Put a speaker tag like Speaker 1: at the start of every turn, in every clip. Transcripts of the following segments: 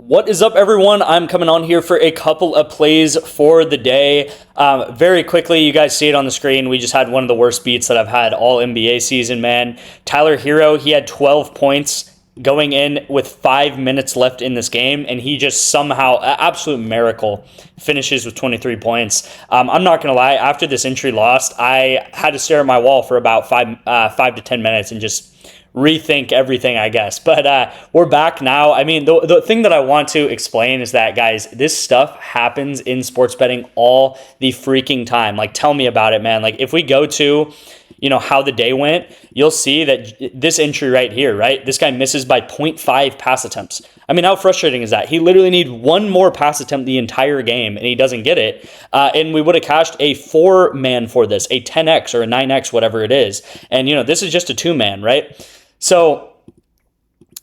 Speaker 1: What is up, everyone? I'm coming on here for a couple of plays for the day. Very quickly, you guys see it on the screen. We just had one of the worst beats that I've had all NBA season, man. Tyler Hero, he had 12 points going in with 5 minutes left in this game, and he just somehow, absolute miracle, finishes with 23 points. I'm not going to lie, after this entry lost, I had to stare at my wall for about 5 to 10 minutes and just rethink everything, I guess. But we're back now. I mean, the thing that I want to explain is that, guys, this stuff happens in sports betting all the freaking time. Like, tell me about it, man. Like, if we go to, how the day went, you'll see that this entry right here, right? This guy misses by 0.5 pass attempts. I mean, how frustrating is that? He literally needs one more pass attempt the entire game, and he doesn't get it. And we would have cashed a 4-man for this, a 10x or a 9x, whatever it is. And, this is just a 2-man, right? So,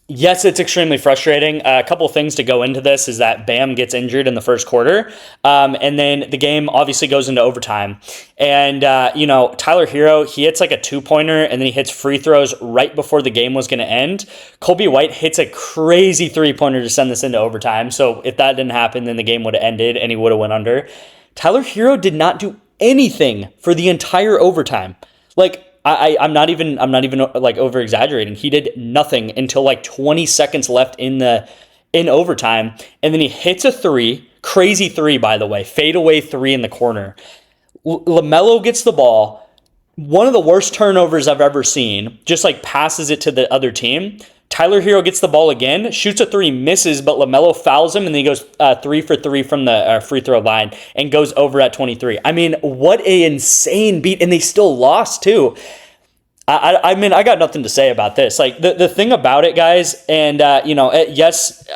Speaker 1: yes, it's extremely frustrating. A couple things to go into this is that Bam gets injured in the first quarter, and then the game obviously goes into overtime. And, Tyler Hero, he hits like a 2-pointer, and then he hits free throws right before the game was going to end. Kobe White hits a crazy 3-pointer to send this into overtime. So if that didn't happen, then the game would have ended, and he would have went under. Tyler Hero did not do anything for the entire overtime. Like, I'm not even like over exaggerating. He did nothing until like 20 seconds left in overtime, and then he hits a 3, crazy 3, by the way, fadeaway 3 in the corner. LaMelo gets the ball, one of the worst turnovers I've ever seen, just like passes it to the other team. Tyler Hero gets the ball again, shoots a 3, misses, but LaMelo fouls him, and then he goes 3 for 3 from the free throw line and goes over at 23. I mean, what an insane beat, and they still lost too. I mean, I got nothing to say about this. Like, the thing about it, guys, and, yes,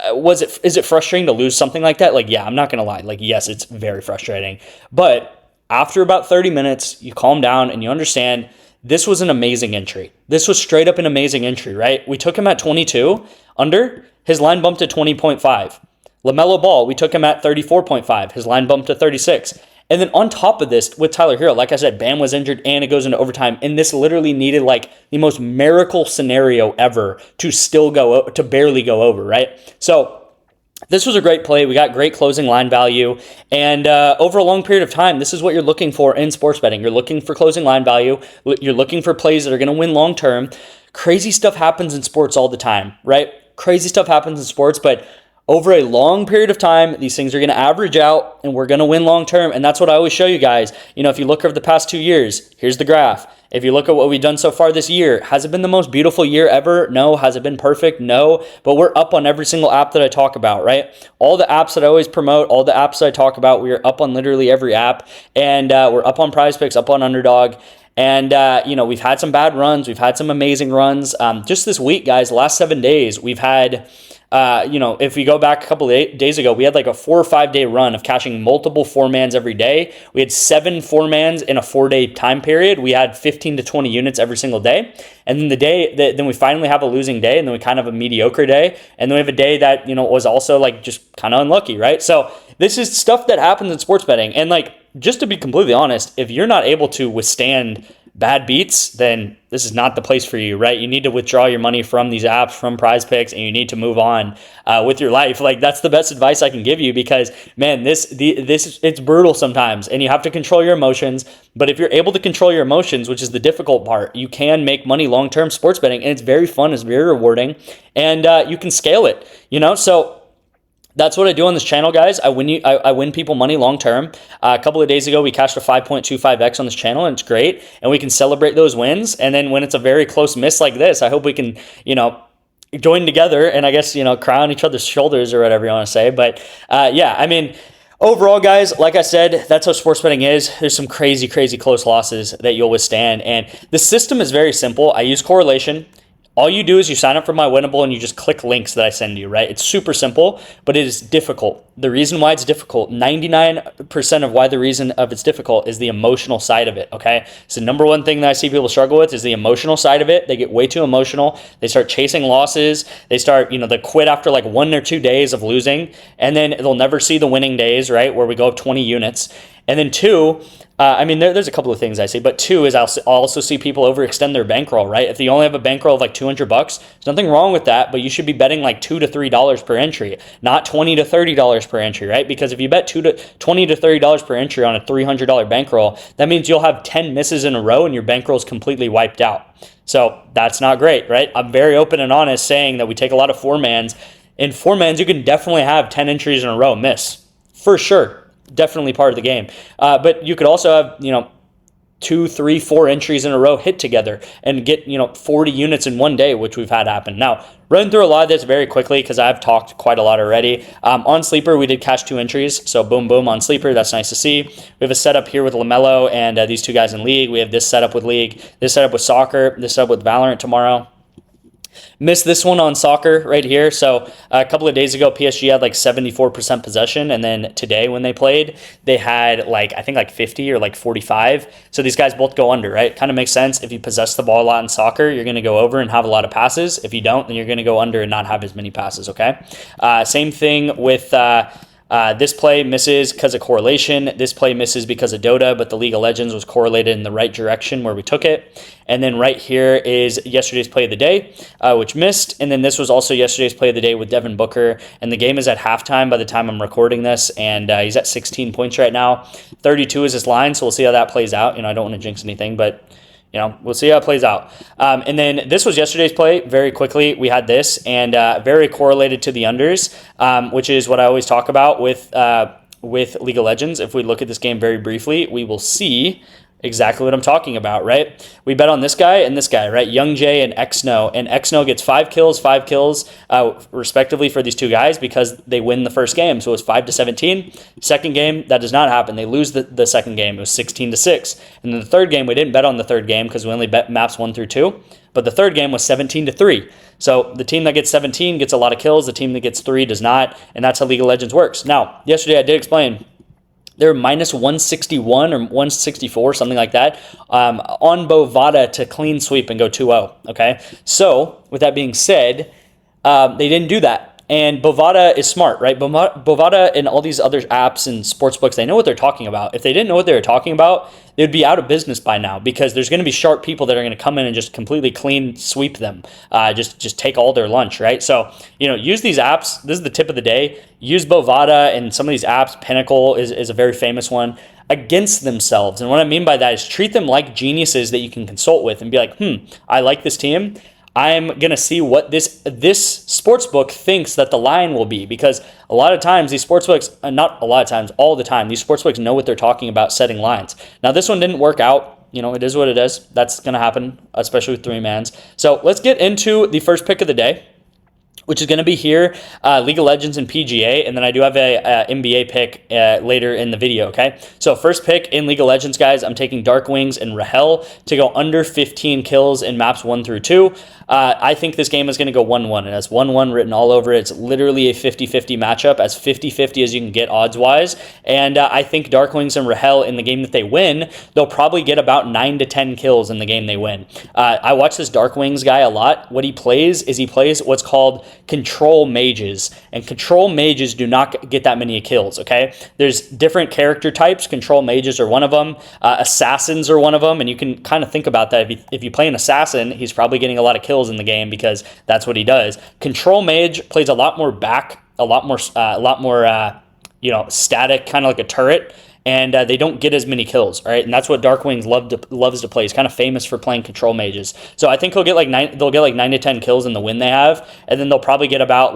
Speaker 1: is it frustrating to lose something like that? Like, yeah, I'm not going to lie. Like, yes, it's very frustrating. But after about 30 minutes, you calm down and you understand this was an amazing entry. This was straight up an amazing entry, right? We took him at 22 under. His line bumped to 20.5. LaMelo Ball, we took him at 34.5. His line bumped to 36. And then on top of this, with Tyler Hero, like I said, Bam was injured and it goes into overtime. And this literally needed like the most miracle scenario ever to barely go over, right? So this was a great play. We got great closing line value. And over a long period of time, this is what you're looking for in sports betting. You're looking for closing line value. You're looking for plays that are going to win long term. Crazy stuff happens in sports all the time, right? Crazy stuff happens in sports, but over a long period of time, these things are going to average out and we're going to win long term. And that's what I always show you guys. If you look over the past 2 years, here's the graph. If you look at what we've done so far this year, has it been the most beautiful year ever? No. Has it been perfect? No. But we're up on every single app that I talk about, right? All the apps that I always promote, all the apps that I talk about, we are up on literally every app. And we're up on PrizePicks, up on Underdog. And, we've had some bad runs. We've had some amazing runs. Just this week, guys, the last 7 days, we've had... if we go back a couple of days ago, we had like a 4 or 5 day run of cashing multiple 4-mans every day. We had 7 4-mans in a 4-day time period. We had 15 to 20 units every single day. And then then we finally have a losing day, and then we kind of have a mediocre day. And then we have a day that, was also like just kind of unlucky, right? So this is stuff that happens in sports betting. And like, just to be completely honest, if you're not able to withstand bad beats, then this is not the place for you, right? You need to withdraw your money from these apps, from PrizePicks, and you need to move on with your life. Like, that's the best advice I can give you because, man, it's brutal sometimes, and you have to control your emotions. But if you're able to control your emotions, which is the difficult part, you can make money long-term sports betting, and it's very fun, it's very rewarding, and you can scale it, So that's what I do on this channel, guys. I win people money long term. A couple of days ago, we cashed a 5.25x on this channel, and it's great. And we can celebrate those wins. And then when it's a very close miss like this, I hope we can, join together and I guess, cry on each other's shoulders or whatever you want to say. But yeah, I mean, overall, guys, like I said, that's how sports betting is. There's some crazy, crazy close losses that you'll withstand. And the system is very simple. I use correlation. All you do is you sign up for my Winnable and you just click links that I send you, right? It's super simple, but it is difficult. The reason why it's difficult, 99% of why the reason of it's difficult is the emotional side of it, okay? So number one thing that I see people struggle with is the emotional side of it. They get way too emotional. They start chasing losses. They start, they quit after like 1 or 2 days of losing, and then they'll never see the winning days, right, where we go up 20 units. And then two, I mean, there's a couple of things I see, but two is I'll also see people overextend their bankroll, right? If you only have a bankroll of like $200, there's nothing wrong with that, but you should be betting like $2 to $3 per entry, not $20 to $30 per entry, right? Because if you bet $20 to $30 per entry on a $300 bankroll, that means you'll have 10 misses in a row and your bankroll is completely wiped out. So that's not great, right? I'm very open and honest saying that we take a lot of four-mans. In four-mans, you can definitely have 10 entries in a row miss, for sure. Definitely part of the game. But you could also have, 2, 3, 4 entries in a row hit together and get, 40 units in one day, which we've had happen. Now, run through a lot of this very quickly because I've talked quite a lot already. On Sleeper, we did cash 2 entries. So boom, boom on Sleeper. That's nice to see. We have a setup here with LaMelo and these two guys in League. We have this setup with League, this setup with Soccer, this setup with Valorant tomorrow. Missed this one on Soccer right here. So a couple of days ago, PSG had like 74% possession. And then today when they played, they had I think 50 or 45. So these guys both go under, right? Kind of makes sense. If you possess the ball a lot in soccer, you're going to go over and have a lot of passes. If you don't, then you're going to go under and not have as many passes, okay? Same thing with... this play misses because of correlation. This play misses because of Dota, but the League of Legends was correlated in the right direction where we took it. And then right here is yesterday's play of the day, which missed. And then this was also yesterday's play of the day with Devin Booker. And the game is at halftime by the time I'm recording this. And he's at 16 points right now. 32 is his line, so we'll see how that plays out. I don't want to jinx anything, but... we'll see how it plays out. And then this was yesterday's play. Very quickly, we had this, and very correlated to the unders, which is what I always talk about with League of Legends. If we look at this game very briefly, we will see exactly what I'm talking about, right? We bet on this guy and this guy, right? Young J and Xno, and Xno gets 5 kills, respectively for these two guys because they win the first game. So it was 5-17. Second game, that does not happen. They lose the second game. It was 16-6. And then the third game, we didn't bet on the third game because we only bet maps 1 through 2. But the third game was 17-3. So the team that gets 17 gets a lot of kills. The team that gets 3 does not. And that's how League of Legends works. Now, yesterday I did explain they're minus 161 or 164, something like that, on Bovada to clean sweep and go 2-0, okay? So, with that being said, they didn't do that. And Bovada is smart, right? Bovada and all these other apps and sportsbooks, they know what they're talking about. If they didn't know what they were talking about, they'd be out of business by now because there's going to be sharp people that are going to come in and just completely clean sweep them, just take all their lunch, right? So, use these apps. This is the tip of the day. Use Bovada and some of these apps. Pinnacle is a very famous one against themselves. And what I mean by that is treat them like geniuses that you can consult with and be like, I like this team. I'm going to see what this sportsbook thinks that the line will be because a lot of times these sportsbooks, not a lot of times, all the time, these sportsbooks know what they're talking about setting lines. Now, this one didn't work out. It is what it is. That's going to happen, especially with 3-mans. So let's get into the first pick of the day, which is going to be here, League of Legends and PGA, and then I do have a NBA pick later in the video, okay? So first pick in League of Legends, guys, I'm taking Dark Wings and Rahel to go under 15 kills in maps 1 through 2. I think this game is going to go 1-1. It has 1-1 written all over it. It's literally a 50-50 matchup, as 50-50 as you can get odds-wise. And I think Dark Wings and Rahel, in the game that they win, they'll probably get about 9 to 10 kills in the game they win. I watch this Dark Wings guy a lot. What he plays is he plays what's called control mages. And control mages do not get that many kills, okay? There's different character types. Control mages are one of them. Assassins are one of them. And you can kind of think about that. If you play an assassin, he's probably getting a lot of kills in the game because that's what he does. Control mage plays a lot more back, a lot more static, kind of like a turret, and they don't get as many kills, all right? And that's what Darkwings loves to play. He's kind of famous for playing control mages. So I think they'll get like 9 to 10 kills in the win they have, and then they'll probably get about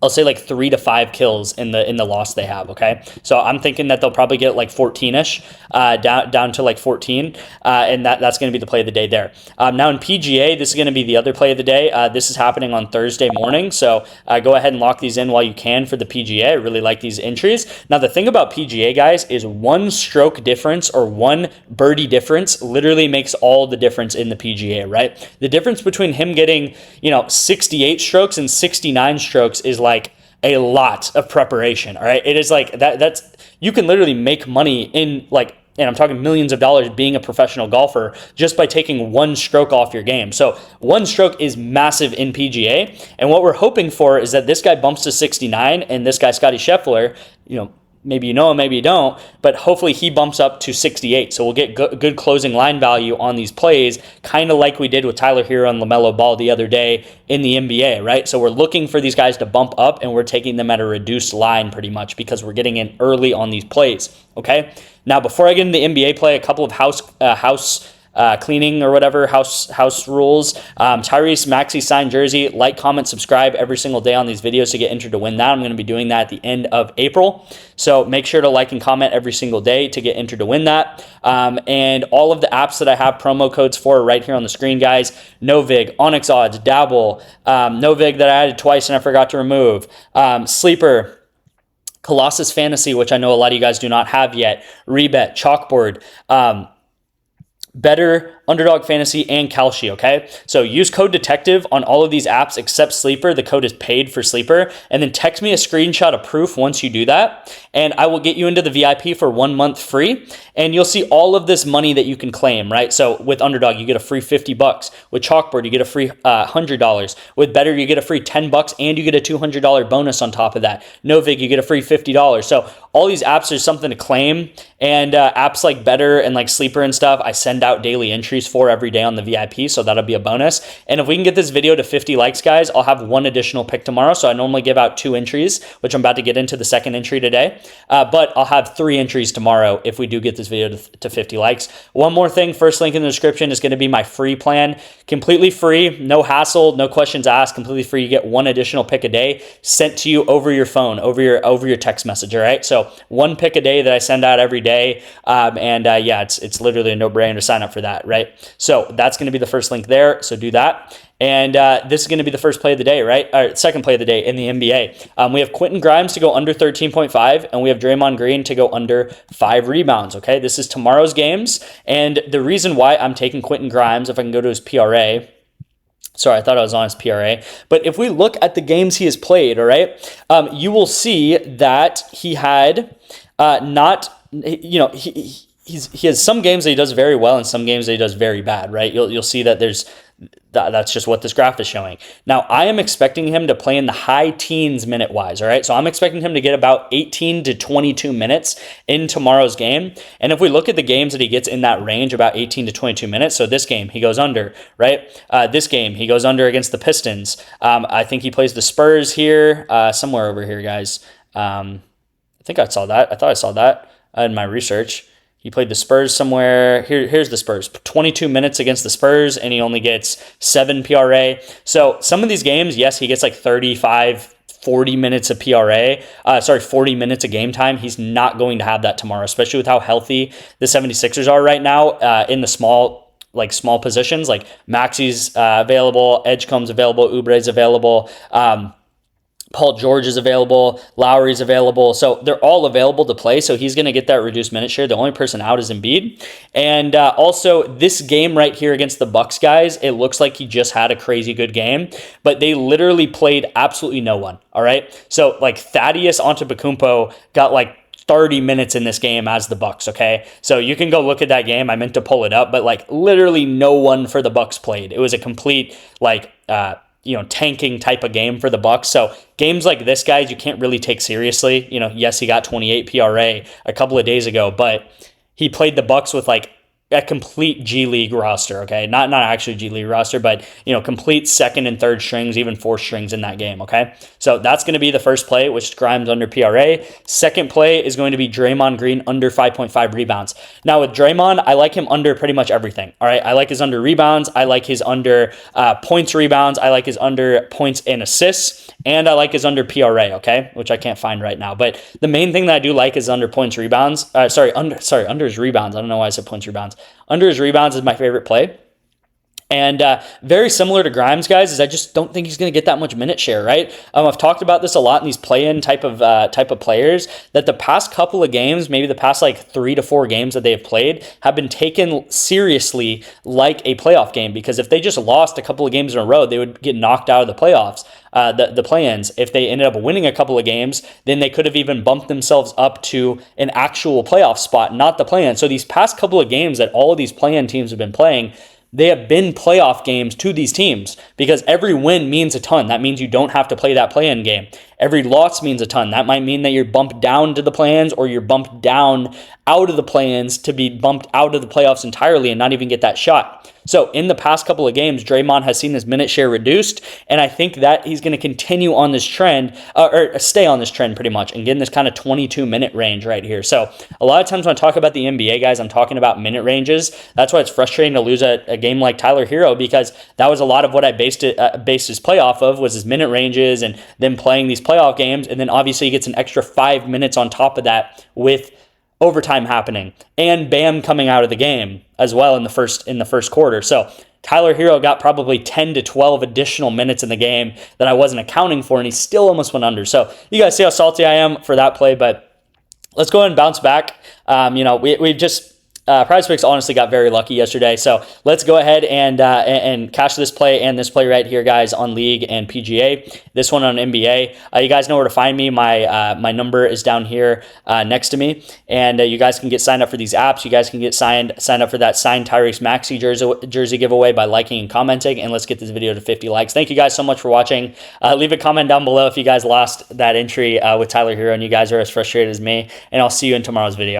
Speaker 1: I'll say 3 to 5 kills in the loss they have, okay? So I'm thinking that they'll probably get 14-ish, down to 14, and that's going to be the play of the day there. Now in PGA, this is going to be the other play of the day. This is happening on Thursday morning, so go ahead and lock these in while you can for the PGA. I really like these entries. Now the thing about PGA, guys, is 1 stroke difference or 1 birdie difference literally makes all the difference in the PGA, right? The difference between him getting 68 strokes and 69 strokes is a lot of preparation, all right? It is that's you can literally make money in and I'm talking millions of dollars being a professional golfer just by taking 1 stroke off your game. So 1 stroke is massive in PGA. And what we're hoping for is that this guy bumps to 69 and this guy, Scotty Scheffler, maybe you know him, maybe you don't, but hopefully he bumps up to 68. So we'll get good closing line value on these plays, kind of like we did with Tyler Hero and LaMelo Ball the other day in the NBA, right? So we're looking for these guys to bump up, and we're taking them at a reduced line pretty much because we're getting in early on these plays, okay? Now, before I get into the NBA play, a couple of house cleaning or whatever, house rules. Tyrese Maxey signed jersey. Like, comment, subscribe every single day on these videos to get entered to win that. I'm going to be doing that at the end of April. So make sure to like and comment every single day to get entered to win that. And all of the apps that I have promo codes for are right here on the screen, guys. Novig, Onyx Odds, Dabble, Novig that I added twice and I forgot to remove, Sleeper, Colossus Fantasy, which I know a lot of you guys do not have yet, REBET, Chalkboard, Better, Underdog Fantasy, and Kalshi, okay? So use code DETECTIVE on all of these apps except Sleeper. The code is paid for Sleeper. And then text me a screenshot of proof once you do that, and I will get you into the VIP for 1 month free. And you'll see all of this money that you can claim, right? So with Underdog, you get a free $50. With Chalkboard, you get a free $100. With Better, you get a free $10, and you get a $200 bonus on top of that. Novig, you get a free $50. So all these apps, there's something to claim. And apps like Better and like Sleeper and stuff, I send out daily entries for every day on the VIP, so that'll be a bonus. And if we can get this video to 50 likes, guys, I'll have one additional pick tomorrow. So I normally give out 2 entries, which I'm about to get into the second entry today. But I'll have 3 entries tomorrow if we do get this video to 50 likes. One more thing, first link in the description is going to be my free plan. Completely free, no hassle, no questions asked, completely free. You get 1 additional pick a day sent to you over your phone, over your text message, all right? So 1 pick a day that I send out every day. Yeah, it's literally a no-brainer to sign up for that, right? So that's going to be the first link there. So do that. And this is going to be the first play of the day, right? Or second play of the day in the NBA. We have Quentin Grimes to go under 13.5, and we have Draymond Green to go under 5 rebounds, okay? This is tomorrow's games. And the reason why I'm taking Quentin Grimes, if I can go to his PRA, sorry, I thought I was on his PRA. But if we look at the games he has played, all right, you will see that he had he has some games that he does very well and some games that he does very bad, right? You'll see that that's just what this graph is showing. Now, I am expecting him to play in the high teens minute-wise, all right? So I'm expecting him to get about 18 to 22 minutes in tomorrow's game. And if we look at the games that he gets in that range, about 18 to 22 minutes, so this game, he goes under, right? This game, he goes under against the Pistons. I think he plays the Spurs here, somewhere over here, guys. I think I saw that. I thought I saw that in my research. He played the Spurs somewhere. Here's the Spurs. 22 minutes against the Spurs, and he only gets 7 PRA. So some of these games, yes, he gets like 35, 40 minutes of PRA. 40 minutes of game time. He's not going to have that tomorrow, especially with how healthy the 76ers are right now in the small positions. Like Maxey's available, Edgecombe's available, Oubre's available. Paul George is available, Lowry's available, so they're all available to play, so he's going to get that reduced minute share. The only person out is Embiid. And also, this game right here against the Bucks, guys, it looks like he just had a crazy good game, but they literally played absolutely no one, all right? So, like, Thaddeus Antetokounmpo got, like, 30 minutes in this game as the Bucks, okay? So you can go look at that game. I meant to pull it up, but, like, literally no one for the Bucks played. It was a complete, like, tanking type of game for the Bucks. So games like this, guys, you can't really take seriously. Yes, he got 28 PRA a couple of days ago, but he played the Bucks with like a complete G League roster, okay? Not actually G League roster, but, complete second and third strings, even fourth strings in that game, okay? So that's going to be the first play, which is Grimes under PRA. Second play is going to be Draymond Green under 5.5 rebounds. Now with Draymond, I like him under pretty much everything, all right? I like his under rebounds. I like his under points rebounds. I like his under points and assists. And I like his under PRA, okay? Which I can't find right now. But the main thing that I do like is under points rebounds. Under his rebounds. I don't know why I said points rebounds. Under his rebounds is my favorite play. And very similar to Grimes, guys, is I just don't think he's going to get that much minute share, right? I've talked about this a lot in these play-in type of players, that the past couple of games, maybe the past like 3 to 4 games that they have played, have been taken seriously like a playoff game, because if they just lost a couple of games in a row, they would get knocked out of the playoffs, the play-ins. If they ended up winning a couple of games, then they could have even bumped themselves up to an actual playoff spot, not the play-in. So these past couple of games that all of these play-in teams have been playing, they have been playoff games to these teams, because every win means a ton. That means you don't have to play that play-in game. Every loss means a ton. That might mean that you're bumped down to the play-ins, or you're bumped down out of the play-ins to be bumped out of the playoffs entirely and not even get that shot. So in the past couple of games, Draymond has seen his minute share reduced, and I think that he's going to continue on this trend, or stay on this trend pretty much, and get in this kind of 22-minute range right here. So a lot of times when I talk about the NBA, guys, I'm talking about minute ranges. That's why it's frustrating to lose a game like Tyler Hero, because that was a lot of what I based his play off of, was his minute ranges and then playing these playoff games, and then obviously he gets an extra 5 minutes on top of that with overtime happening and Bam coming out of the game as well in the first quarter. So Tyler Hero got probably 10 to 12 additional minutes in the game that I wasn't accounting for, and he still almost went under. So you guys see how salty I am for that play, but let's go ahead and bounce back. We just PrizePicks honestly got very lucky yesterday, so let's go ahead and cash this play and this play right here, guys, on League and PGA. This one on NBA. You guys know where to find me. My number is down here next to me, and you guys can get signed up for these apps. You guys can get signed up for that signed Tyrese Maxey jersey giveaway by liking and commenting. And let's get this video to 50 likes. Thank you guys so much for watching. Leave a comment down below if you guys lost that entry with Tyler Hero and you guys are as frustrated as me. And I'll see you in tomorrow's video.